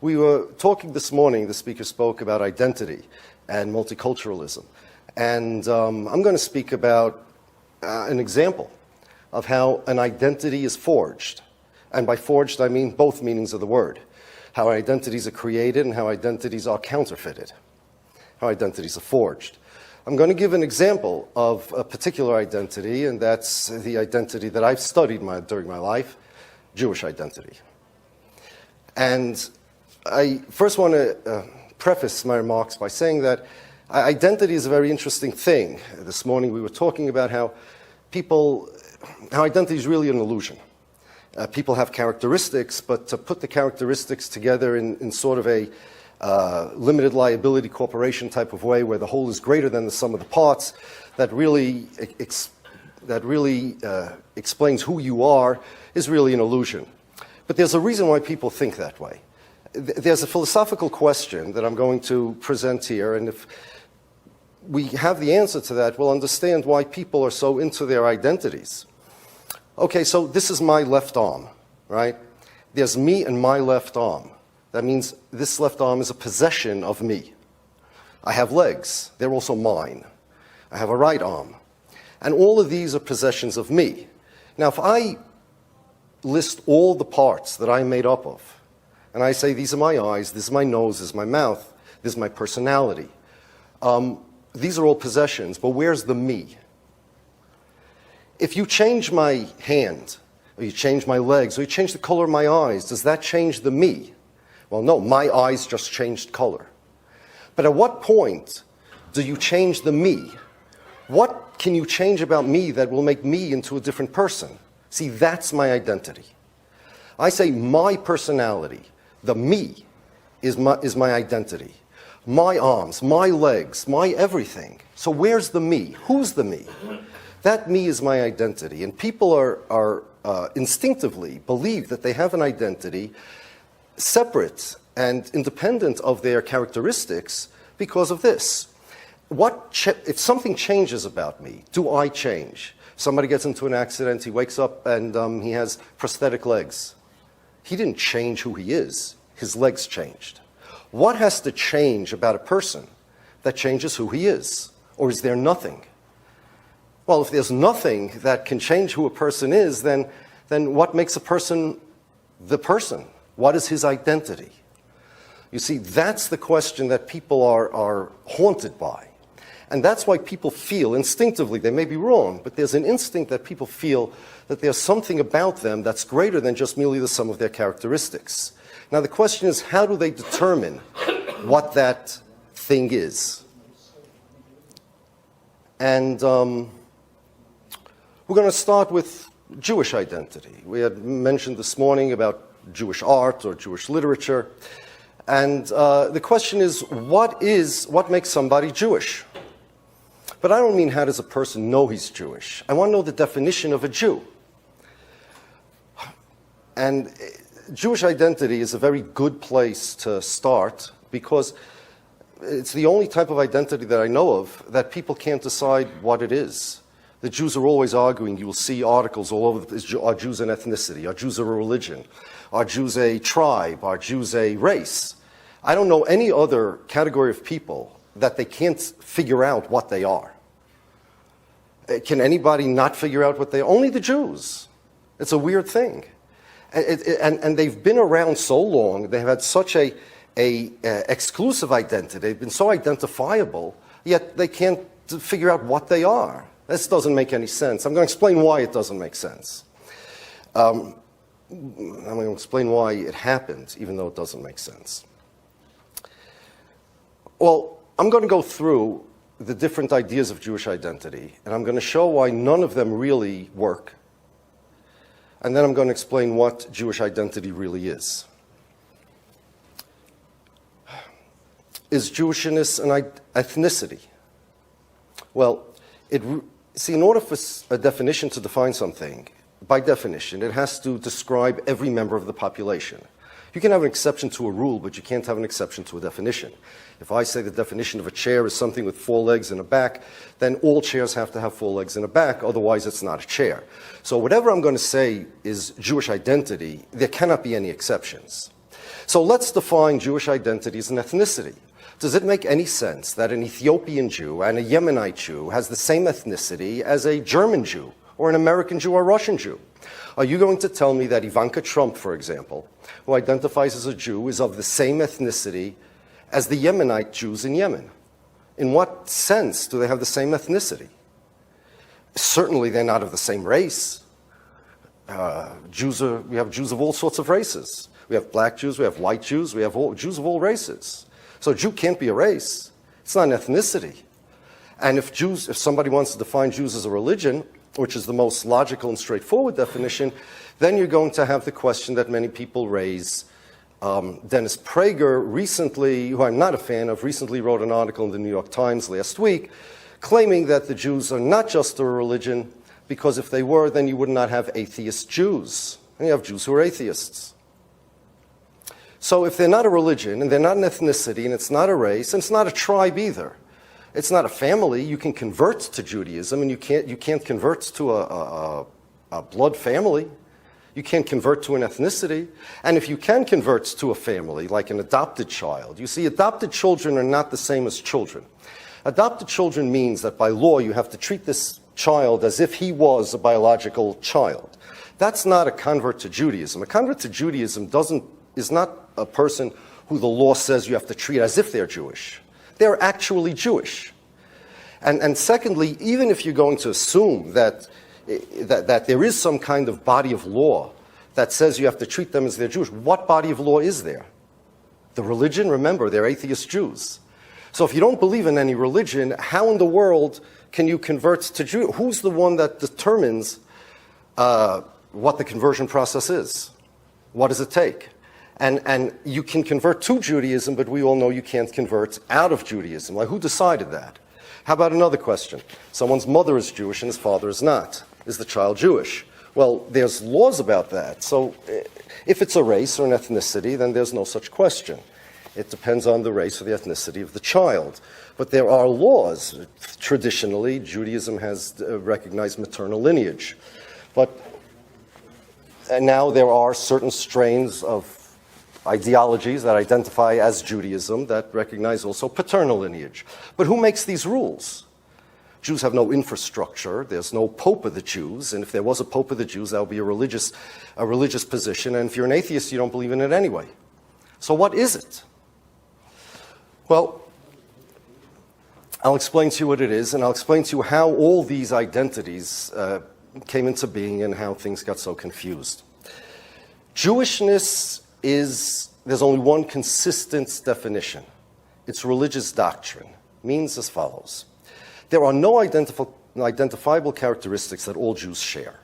We were talking this morning, the speaker spoke about identity and multiculturalism. And I'm going to speak about an example of how an identity is forged. And by forged, I mean both meanings of the word. How identities are created and how identities are counterfeited. How identities are forged. I'm going to give an example of a particular identity, and that's the identity that I've studied during my life, Jewish identity. And I first want to preface my remarks by saying that identity is a very interesting thing. This morning we were talking about how identity is really an illusion. People have characteristics, but to put the characteristics together in sort of a limited liability corporation type of way where the whole is greater than the sum of the parts, that really explains who you are, is really an illusion. But there's a reason why people think that way. There's a philosophical question that I'm going to present here, and if we have the answer to that, we'll understand why people are so into their identities. Okay, so this is my left arm, right? There's me and my left arm. That means this left arm is a possession of me. I have legs. They're also mine. I have a right arm. And all of these are possessions of me. Now, if I list all the parts that I'm made up of, and I say, these are my eyes, this is my nose, this is my mouth, this is my personality. These are all possessions, but where's the me? If you change my hand, or you change my legs, or you change the color of my eyes, does that change the me? Well, no, my eyes just changed color. But at what point do you change the me? What can you change about me that will make me into a different person? See, that's my identity. I say my personality, the me, is my identity. My arms, my legs, my everything. So where's the me? Who's the me? That me is my identity. And people are instinctively believe that they have an identity separate and independent of their characteristics because of this. If something changes about me, do I change? Somebody gets into an accident, he wakes up and he has prosthetic legs. He didn't change who he is. His legs changed. What has to change about a person that changes who he is? Or is there nothing? Well, if there's nothing that can change who a person is, then what makes a person the person? What is his identity? You see, that's the question that people are haunted by. And that's why people feel instinctively, they may be wrong, but there's an instinct that people feel that there's something about them that's greater than just merely the sum of their characteristics. Now the question is, how do they determine what that thing is? And we're going to start with Jewish identity. We had mentioned this morning about Jewish art or Jewish literature. And the question is, what makes somebody Jewish? But I don't mean how does a person know he's Jewish. I want to know the definition of a Jew. And Jewish identity is a very good place to start because it's the only type of identity that I know of that people can't decide what it is. The Jews are always arguing. You will see articles all over the place. Are Jews an ethnicity? Are Jews a religion? Are Jews a tribe? Are Jews a race? I don't know any other category of people that they can't figure out what they are. Can anybody not figure out what they are? Only the Jews. It's a weird thing. And they've been around so long, they've had such a exclusive identity, they've been so identifiable, yet they can't figure out what they are. This doesn't make any sense. I'm going to explain why it doesn't make sense. I'm going to explain why it happened, even though it doesn't make sense. Well, I'm going to go through the different ideas of Jewish identity, and I'm going to show why none of them really work. And then I'm going to explain what Jewish identity really is. Is Jewishness an ethnicity? Well, in order for a definition to define something, by definition, it has to describe every member of the population. You can have an exception to a rule, but you can't have an exception to a definition. If I say the definition of a chair is something with 4 legs and a back, then all chairs have to have 4 legs and a back, otherwise it's not a chair. So whatever I'm going to say is Jewish identity, there cannot be any exceptions. So let's define Jewish identity as an ethnicity. Does it make any sense that an Ethiopian Jew and a Yemenite Jew has the same ethnicity as a German Jew or an American Jew or Russian Jew? Are you going to tell me that Ivanka Trump, for example, who identifies as a Jew, is of the same ethnicity as the Yemenite Jews in Yemen? In what sense do they have the same ethnicity? Certainly they're not of the same race. We have Jews of all sorts of races. We have black Jews, we have white Jews, we have Jews of all races. So a Jew can't be a race. It's not an ethnicity. And if somebody wants to define Jews as a religion, which is the most logical and straightforward definition, then you're going to have the question that many people raise. Dennis Prager recently, who I'm not a fan of, recently wrote an article in the New York Times last week claiming that the Jews are not just a religion, because if they were, then you would not have atheist Jews. And you have Jews who are atheists. So if they're not a religion, and they're not an ethnicity, and it's not a race, and it's not a tribe either, it's not a family. You can convert to Judaism, and you can't convert to a blood family. You can't convert to an ethnicity. And if you can convert to a family, like an adopted child, you see, adopted children are not the same as children. Adopted children means that by law you have to treat this child as if he was a biological child. That's not a convert to Judaism. A convert to Judaism is not a person who the law says you have to treat as if they're Jewish. They're actually Jewish. And secondly, even if you're going to assume that there is some kind of body of law that says you have to treat them as they're Jewish, what body of law is there? The religion? Remember, they're atheist Jews. So if you don't believe in any religion, how in the world can you convert to Judaism? Who's the one that determines what the conversion process is? What does it take? And you can convert to Judaism, but we all know you can't convert out of Judaism. Like, who decided that? How about another question? Someone's mother is Jewish and his father is not. Is the child Jewish? Well, there's laws about that. So if it's a race or an ethnicity, then there's no such question. It depends on the race or the ethnicity of the child. But there are laws. Traditionally, Judaism has recognized maternal lineage. But now there are certain strains of ideologies that identify as Judaism that recognize also paternal lineage. But who makes these rules? Jews have no infrastructure. There's no Pope of the Jews. And if there was a Pope of the Jews, that would be a religious position. And if you're an atheist, you don't believe in it anyway. So what is it? Well, I'll explain to you what it is, and I'll explain to you how all these identities came into being and how things got so confused. Jewishness there's only one consistent definition. It's religious doctrine. Means as follows. There are no identifiable characteristics that all Jews share.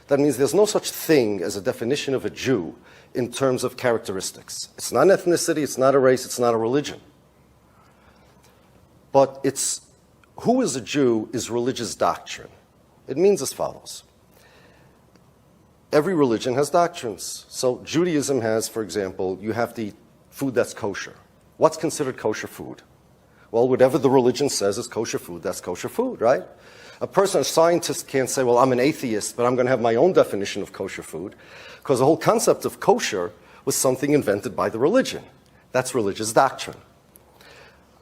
That means there's no such thing as a definition of a Jew in terms of characteristics. It's not an ethnicity, it's not a race, it's not a religion. But who is a Jew is religious doctrine. It means as follows. Every religion has doctrines. So Judaism has, for example, you have to eat food that's kosher. What's considered kosher food? Well, whatever the religion says is kosher food, that's kosher food, right? A scientist can't say, well, I'm an atheist, but I'm going to have my own definition of kosher food, because the whole concept of kosher was something invented by the religion. That's religious doctrine.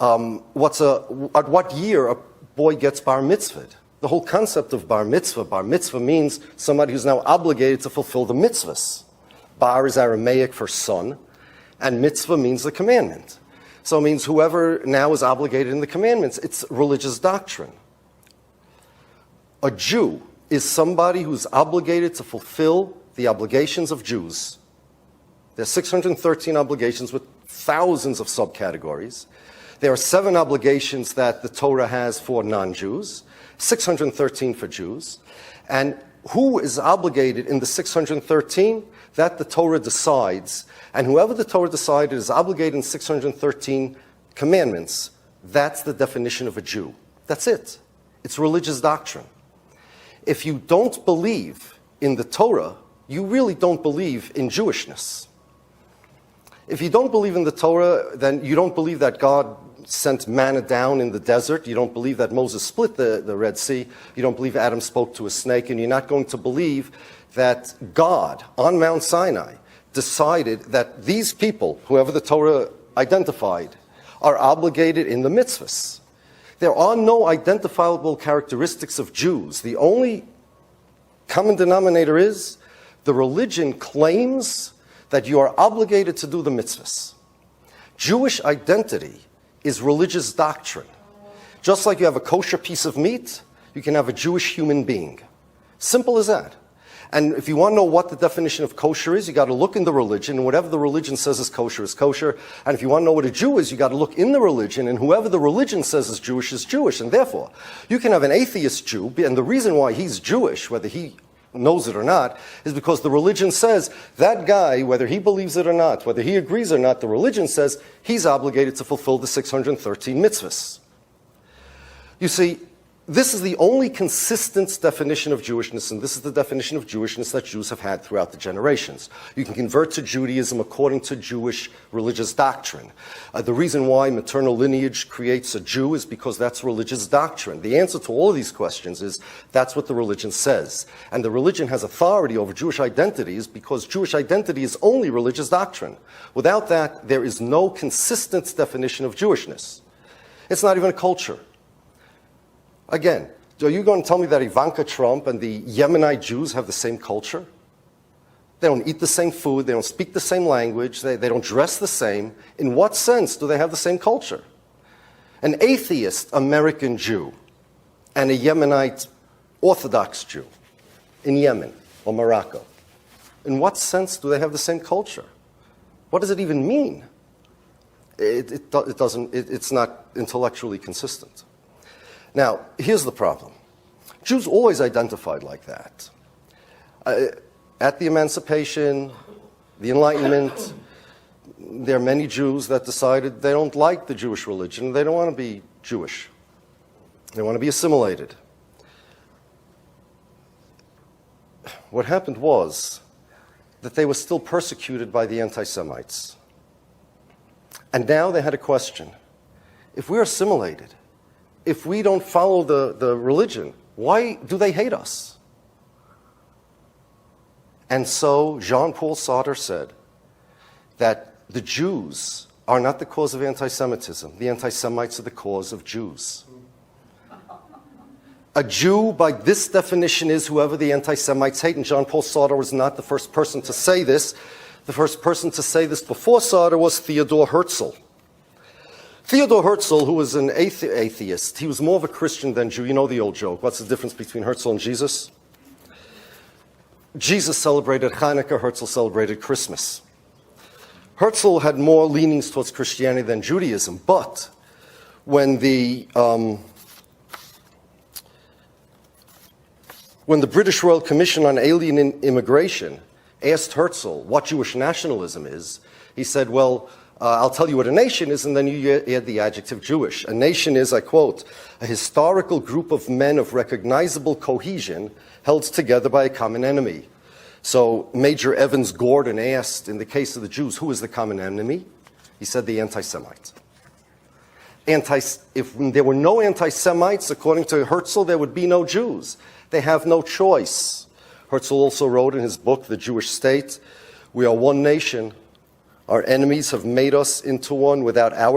At what year a boy gets bar mitzvahed? The whole concept of bar mitzvah means somebody who's now obligated to fulfill the mitzvahs. Bar is Aramaic for son, and mitzvah means the commandment. So it means whoever now is obligated in the commandments. It's religious doctrine. A Jew is somebody who's obligated to fulfill the obligations of Jews. There's 613 obligations with thousands of subcategories. There are 7 obligations that the Torah has for non-Jews, 613 for Jews. And who is obligated in the 613? That the Torah decides. And whoever the Torah decided is obligated in 613 commandments. That's the definition of a Jew. That's it. It's religious doctrine. If you don't believe in the Torah, you really don't believe in Jewishness. If you don't believe in the Torah, then you don't believe that God sent manna down in the desert. You don't believe that Moses split the Red Sea. You don't believe Adam spoke to a snake. And you're not going to believe that God, on Mount Sinai, decided that these people, whoever the Torah identified, are obligated in the mitzvahs. There are no identifiable characteristics of Jews. The only common denominator is the religion claims that you are obligated to do the mitzvahs. Jewish identity is religious doctrine. Just like you have a kosher piece of meat, you can have a Jewish human being. Simple as that. And if you want to know what the definition of kosher is, you got to look in the religion, and whatever the religion says is kosher is kosher. And if you want to know what a Jew is, you got to look in the religion, and whoever the religion says is Jewish is Jewish. And therefore, you can have an atheist Jew, and the reason why he's Jewish, whether he knows it or not, is because the religion says that guy, whether he believes it or not, whether he agrees or not, the religion says he's obligated to fulfill the 613 mitzvahs. You see, this is the only consistent definition of Jewishness, and this is the definition of Jewishness that Jews have had throughout the generations. You can convert to Judaism according to Jewish religious doctrine. The reason why maternal lineage creates a Jew is because that's religious doctrine. The answer to all of these questions is that's what the religion says. And the religion has authority over Jewish identities because Jewish identity is only religious doctrine. Without that, there is no consistent definition of Jewishness. It's not even a culture. Again, are you going to tell me that Ivanka Trump and the Yemenite Jews have the same culture? They don't eat the same food, they don't speak the same language, they don't dress the same. In what sense do they have the same culture? An atheist American Jew and a Yemenite Orthodox Jew in Yemen or Morocco, in what sense do they have the same culture? What does it even mean? It's not intellectually consistent. Now, here's the problem. Jews always identified like that. At the Emancipation, the Enlightenment, there are many Jews that decided they don't like the Jewish religion. They don't want to be Jewish. They want to be assimilated. What happened was that they were still persecuted by the anti-Semites. And now they had a question. If we're assimilated, if we don't follow the religion, why do they hate us? And so Jean-Paul Sartre said that the Jews are not the cause of anti-Semitism. The anti-Semites are the cause of Jews. A Jew, by this definition, is whoever the anti-Semites hate, and Jean-Paul Sartre was not the first person to say this. The first person to say this before Sartre was Theodor Herzl. Theodor Herzl, who was an atheist, he was more of a Christian than Jew. You know the old joke. What's the difference between Herzl and Jesus? Jesus celebrated Hanukkah, Herzl celebrated Christmas. Herzl had more leanings towards Christianity than Judaism, but when the British Royal Commission on Alien Immigration asked Herzl what Jewish nationalism is, he said, well, I'll tell you what a nation is, and then you add the adjective Jewish. A nation is, I quote, a historical group of men of recognizable cohesion held together by a common enemy. So Major Evans Gordon asked, in the case of the Jews, who is the common enemy? He said the anti-Semites. If there were no anti-Semites, according to Herzl, there would be no Jews. They have no choice. Herzl also wrote in his book, The Jewish State, we are one nation. Our enemies have made us into one without our